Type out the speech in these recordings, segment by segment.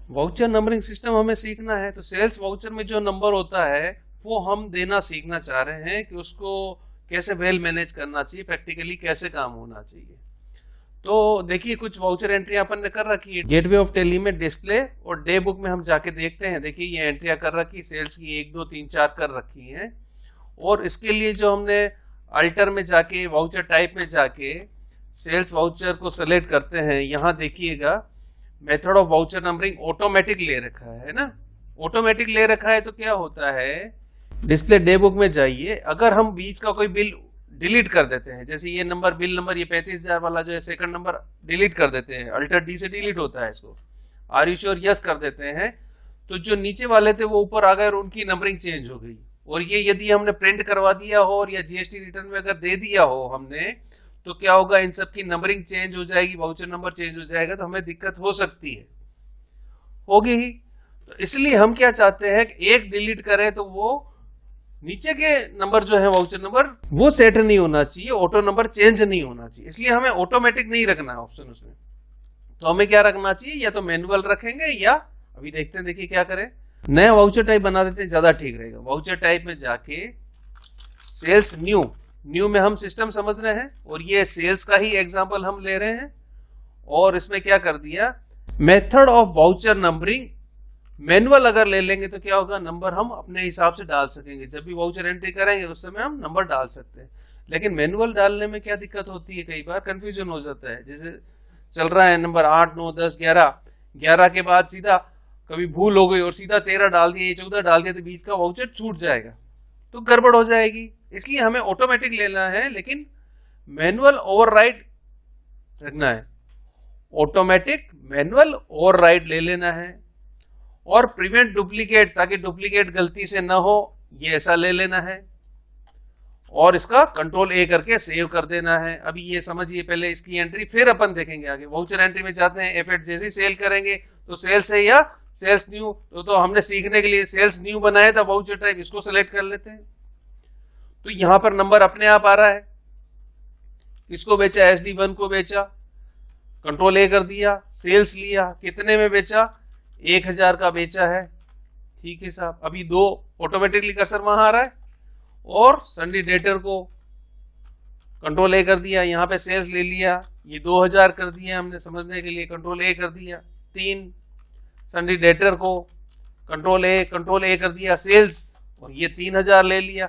Voucher numbering system हमें सीखना है, तो सेल्स वाउचर में जो नंबर होता है वो हम देना सीखना चाह रहे हैं कि उसको कैसे वेल मैनेज करना चाहिए, प्रैक्टिकली कैसे काम होना चाहिए। तो देखिए कुछ वाउचर एंट्री अपन ने कर रखी है गेटवे ऑफ टेली में, डिस्प्ले और डे बुक में हम जाके देखते हैं। देखिए ये एंट्रियां कर रखी, सेल्स की 1 2 3 4 कर रखी हैं। और इसके लिए जो हमने अल्टर में जाके वाउचर टाइप में जाके सेल्स वाउचर को सेलेक्ट करते हैं, यहाँ देखिएगा method of voucher numbering automatic ले रखा है ना। ऑटोमेटिक ले रखा है तो क्या होता है, डिस्प्ले डे बुक में जाइए, अगर हम बीच का कोई बिल डिलीट कर देते हैं, जैसे ये नंबर बिल नंबर ये 35,000 वाला जो है सेकंड नंबर डिलीट कर देते हैं, अल्टर डी से डिलीट होता है इसको, आर यू श्योर यस कर देते हैं, तो जो नीचे वाले थे वो ऊपर आ गए और उनकी नंबरिंग चेंज हो गई। और ये यदि हमने प्रिंट करवा दिया हो और या जीएसटी रिटर्न में अगर दे दिया हो हमने, तो क्या होगा, इन सब की नंबरिंग चेंज हो जाएगी, वाउचर नंबर चेंज हो जाएगा, तो हमें दिक्कत हो सकती है, होगी ही। तो इसलिए हम क्या चाहते हैं कि एक डिलीट करें तो वो नीचे के नंबर जो है वाउचर नंबर वो सेट नहीं होना चाहिए, ऑटो नंबर चेंज नहीं होना चाहिए, इसलिए हमें ऑटोमेटिक नहीं रखना है ऑप्शन उसमें। तो हमें क्या रखना चाहिए, या तो मैनुअल रखेंगे या अभी देखते हैं, देखिए क्या करें, नया वाउचर टाइप बना देते हैं, ज्यादा ठीक रहेगा। वाउचर टाइप में जाके सेल्स न्यू में हम सिस्टम समझ रहे हैं और ये सेल्स का ही एग्जांपल हम ले रहे हैं। और इसमें क्या कर दिया, method of voucher numbering manual अगर ले लेंगे तो क्या होगा, नंबर हम अपने हिसाब से डाल सकेंगे, जब भी वाउचर एंट्री करेंगे उस समय हम नंबर डाल सकते हैं। लेकिन मैनुअल डालने में क्या दिक्कत होती है, कई बार कंफ्यूजन हो जाता है, जैसे चल रहा है नंबर 8 9 10 11 के बाद सीधा कभी भूल हो गई और सीधा 13 डाल दिया, 14 डाल दिया, तो बीच का वाउचर छूट जाएगा, तो गड़बड़ हो जाएगी। इसलिए हमें ऑटोमेटिक लेना है, लेकिन मैनुअल ओवरराइड रखना है, ऑटोमेटिक मैनुअल ओवरराइड ले लेना है। और प्रिवेंट डुप्लीकेट, ताकि डुप्लीकेट गलती से ना हो, ये ऐसा ले लेना है। और इसका कंट्रोल ए करके सेव कर देना है। अभी ये समझिए पहले इसकी एंट्री, फिर अपन देखेंगे आगे। वाउचर एंट्री में जाते हैं, एफेक्ट जैसे सेल करेंगे तो सेल्स है या सेल्स न्यू, तो हमने सीखने के लिए सेल्स न्यू बनाया था वाउचर टाइप, इसको सेलेक्ट कर लेते हैं। तो यहां पर नंबर अपने आप आ रहा है, किसको बेचा, SD1 को बेचा, कंट्रोल ए कर दिया, सेल्स लिया, कितने में बेचा, 1000 का बेचा है, ठीक है साहब। अभी 2 ऑटोमेटिकली कर्सर वहां आ रहा है, और संडे डेटर को कंट्रोल ए कर दिया, यहां पे सेल्स ले लिया, ये 2000 कर दिया हमने समझने के लिए, कंट्रोल ए कर दिया। 3 संडे डेटर को कंट्रोल ए कर दिया, सेल्स, और ये 3000 ले लिया।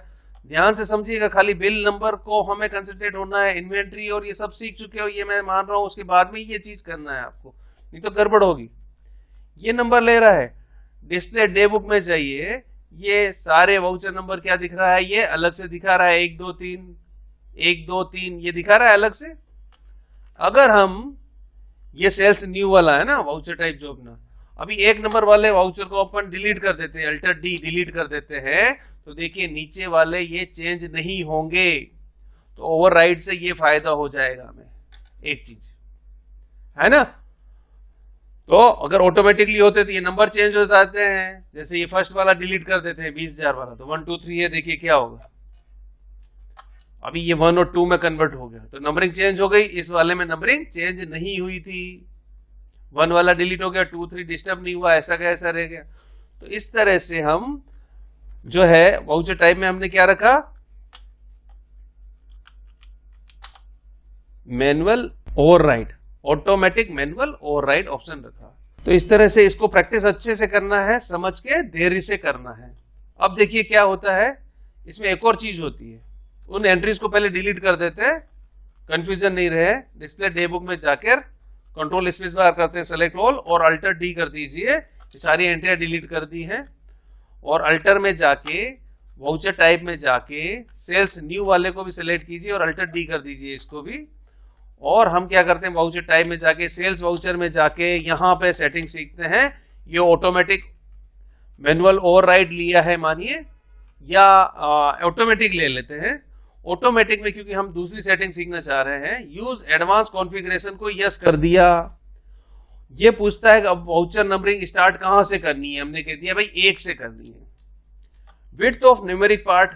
ध्यान से समझिएगा, खाली बिल नंबर को हमें कंसंट्रेट होना है, इन्वेंट्री और ये सब सीख चुके हो, ये मैं मान रहा हूं, उसके बाद में ये चीज करना है आपको, नहीं तो गड़बड़ होगी। ये नंबर ले रहा है, डिस्प्ले डे बुक में जाइए, ये सारे वाउचर नंबर क्या दिख रहा है, ये अलग से दिखा रहा है, 1 2 3 ये दिखा रहा है अलग से। अगर हम ये सेल्स न्यू वाला है ना वाउचर टाइप जो अपना, अभी 1 नंबर वाले वाउचर को अपन डिलीट कर देते हैं, अल्टर डी डिलीट कर देते हैं, तो देखिए नीचे वाले ये चेंज नहीं होंगे, तो ओवरराइड से ये फायदा हो जाएगा हमें, एक चीज है ना। तो अगर ऑटोमेटिकली होते तो ये नंबर चेंज हो जाते हैं, जैसे ये फर्स्ट वाला डिलीट कर देते हैं 20,000 वाला, तो 1 2 3 है, देखिए क्या होगा, अभी ये 1 और 2 में कन्वर्ट हो गया, तो नंबरिंग चेंज हो गई। इस वाले में नंबरिंग चेंज नहीं हुई थी, 1 वाला डिलीट हो गया, 2 3 डिस्टर्ब नहीं हुआ, ऐसा का ऐसा रह गया। तो इस तरह से हम जो है वाउचर टाइप में हमने क्या रखा, manual override, automatic manual override option रखा। तो इस तरह से इसको प्रैक्टिस अच्छे से करना है, समझ के देरी से करना है। अब देखिए क्या होता है, इसमें एक और चीज होती है, उन एंट्रीज को पहले डिलीट कर देते हैं, कंफ्यूजन नहीं रहे। डिस्प्ले डे बुक में जाकर कंट्रोल स्पेस बार करते हैं, सेलेक्ट ऑल और अल्टर डी कर दीजिए, सारी एंट्रियां डिलीट कर दी हैं। और अल्टर में जाके वाउचर टाइप में जाके सेल्स न्यू वाले को भी सिलेक्ट कीजिए और अल्टर डी कर दीजिए इसको भी। और हम क्या करते हैं, वाउचर टाइप में जाके सेल्स वाउचर में जाके यहां पे सेटिंग सीखते हैं। ये ऑटोमेटिक मैनुअल ओवरराइड लिया है मानिए, या ऑटोमेटिक ले लेते हैं। ऑटोमेटिक में क्योंकि हम दूसरी सेटिंग सीखना चाह रहे हैं, यूज एडवांस कॉन्फ़िगरेशन को यस कर दिया। ये पूछता है कि अब वाउचर नंबरिंग स्टार्ट कहां से करनी है, हमने कह दिया भाई 1 से करनी है। विड्थ ऑफ न्यूमेरिक पार्ट,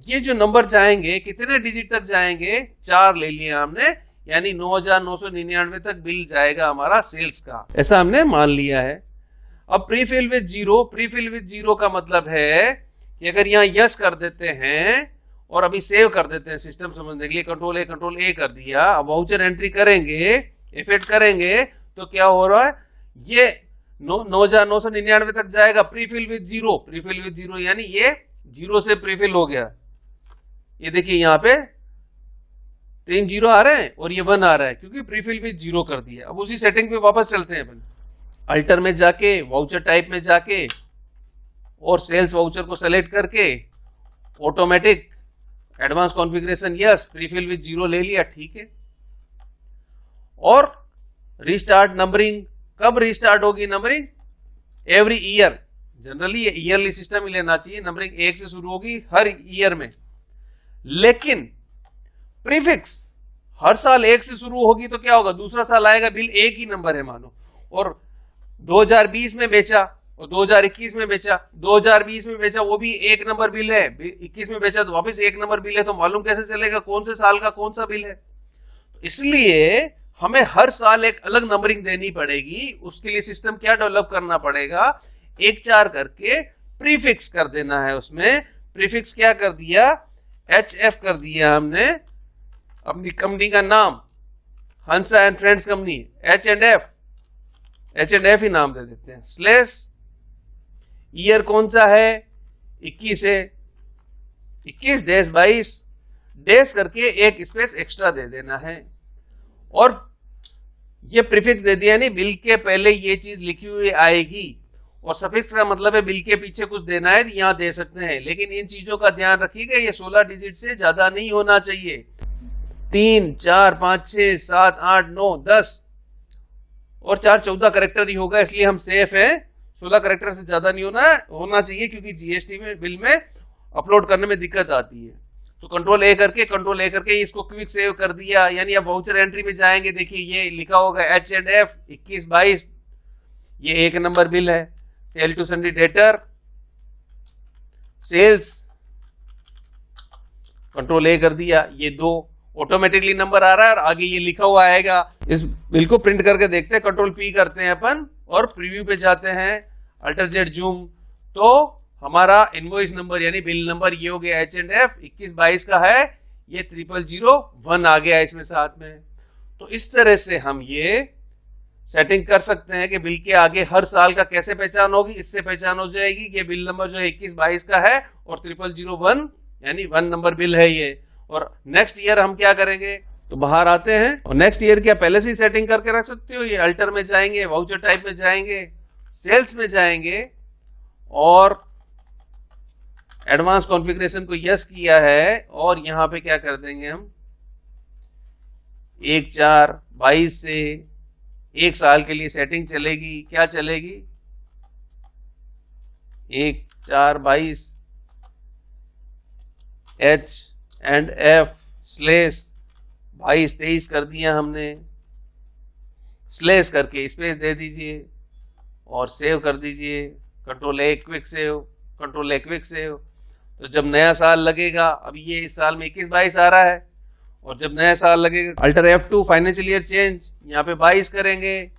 ये जो नंबर जाएंगे कितने डिजिट तक जाएंगे, 4 ले लिया हमने, यानी 9,999 तक बिल जाएगा हमारा सेल्स का, ऐसा हमने मान लिया है। अब prefill with zero, prefill with zero का मतलब है कि अगर यहाँ यस कर देते हैं और अभी सेव कर देते हैं सिस्टम समझने के लिए, कंट्रोल ए कर दिया, अब वाउचर एंट्री करेंगे, इफेक्ट करेंगे तो क्या हो रहा है, ये 9,999 तक जाएगा prefill with zero, prefill with zero यानी ये जीरो से प्रीफिल हो गया। ये देखिए यहाँ पे 3 जीरो आ रहे हैं और ये 1 आ रहा है क्योंकि प्रीफिल विद जीरो कर दिया। अब उसी सेटिंग पे वापस चलते हैं अपन, अल्टर में जाके, वाउचर टाइप में जाके और सेल्स वाउचर को सेलेक्ट करके automatic advance configuration yes, prefill with zero ले लिया, ठीक है। और रीस्टार्ट नंबरिंग, कब रीस्टार्ट होगी नंबरिंग? एवरी ईयर, जनरली ये ईयरली सिस्टम ही लेना चाहिए, नंबरिंग 1 से शुरू होगी हर ईयर में। लेकिन प्रीफिक्स हर साल 1 से शुरू होगी तो क्या होगा, दूसरा साल आएगा बिल एक ही नंबर है मानो, और 2020 में बेचा और 2021 में बेचा, 2020 में बेचा वो भी एक नंबर बिल है, 21 में बेचा तो वापस एक नंबर बिल है, तो मालूम कैसे चलेगा कौन से साल का कौन सा बिल है? इसलिए हमें हर साल एक अलग नंबरिंग देनी पड़ेगी। उसके लिए सिस्टम क्या डेवलप करना पड़ेगा, 1-4 करके प्रीफिक्स कर देना है। उसमें प्रीफिक्स क्या कर दिया, HF कर दिया हमने, अपनी कंपनी का नाम हंसा एंड फ्रेंड्स कंपनी, H&F ही नाम दे देते हैं, स्लेश ईयर कौन सा है, 21 है, 21-22 डेज करके एक स्पेस एक्स्ट्रा दे देना है। और ये प्रीफिक्स दे दिया, नहीं बिल के पहले ये चीज लिखी हुई आएगी, और सफिक्स का मतलब है बिल के पीछे कुछ देना है, यहां दे सकते हैं, लेकिन इन चीजों का ध्यान रखिएगा ये 16 डिजिट से ज्यादा नहीं होना चाहिए। 3, 4, 5, 6, 7, 8, 9, 10 और 4 14 करेक्टर ही होगा, इसलिए हम सेफ हैं। 16 करेक्टर से ज्यादा नहीं होना चाहिए, क्योंकि जीएसटी में बिल में अपलोड करने में दिक्कत आती है। तो कंट्रोल ए करके इसको क्विक सेव कर दिया, यानी अब वाउचर एंट्री में जाएंगे, देखिए ये लिखा होगा H&F 21-22, ये एक नंबर बिल है। Sale to sundry debtor, sales, control A कर दिया, ये 2 ऑटोमेटिकली नंबर आ रहा है और आगे ये लिखा हुआ आएगा। इस बिल को प्रिंट करके देखते हैं, कंट्रोल पी करते हैं अपन और प्रीव्यू पे जाते हैं, अल्टर जेड जूम, तो हमारा इनवॉइस नंबर यानी बिल नंबर ये हो गया H&F 21-22 का है, ये 0001 आ गया इसमें साथ में। तो इस तरह से हम ये सेटिंग कर सकते हैं कि बिल के आगे हर साल का कैसे पहचान होगी, इससे पहचान हो जाएगी कि बिल नंबर जो है 21-22 का है और 0001 यानी 1 नंबर बिल है ये। और नेक्स्ट ईयर हम क्या करेंगे, तो बाहर आते हैं और नेक्स्ट ईयर क्या पहले से ही सेटिंग करके रख सकते हो, ये अल्टर में जाएंगे, वाउचर टाइप में जाएंगे, सेल्स में जाएंगे और एडवांस कॉन्फ़िगरेशन को यस किया है, और यहां पे क्या कर देंगे हम 1/4/22 से 1 साल के लिए सेटिंग चलेगी। क्या चलेगी, 1/4/22 H&F स्लेश 22-23 कर दिया हमने, स्लेश करके स्पेस दे दीजिए और सेव कर दीजिए, control a quick save, control a quick save. तो जब नया साल लगेगा, अभी ये इस साल में 21-22 आ रहा है, और जब नया साल लगेगा alter F2 financial year change, यहाँ पे 22 करेंगे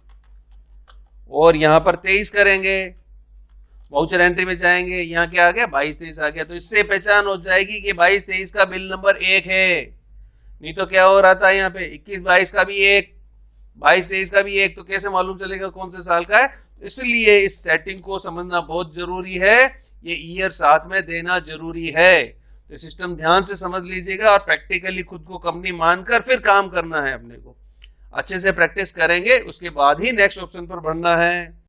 और यहाँ पर 23 करेंगे, वाउचर एंट्री में जाएंगे, यहाँ क्या आ गया 22-23 आ गया। तो इससे पहचान हो जाएगी कि 22-23 का बिल नंबर 1 है, नहीं तो क्या हो रहा था यहाँ पे 21-22 का भी 1, 22-23 का भी 1, तो कैसे मालूम चलेगा कौन से साल का है? इसलिए इस सेटिंग को समझना बहुत जरूरी है, ये ईयर साथ में देना जरूरी है। तो सिस्टम ध्यान से समझ लीजिएगा और प्रैक्टिकली खुद को कंपनी मानकर फिर काम करना है। अपने को अच्छे से प्रैक्टिस करेंगे, उसके बाद ही नेक्स्ट ऑप्शन पर बढ़ना है।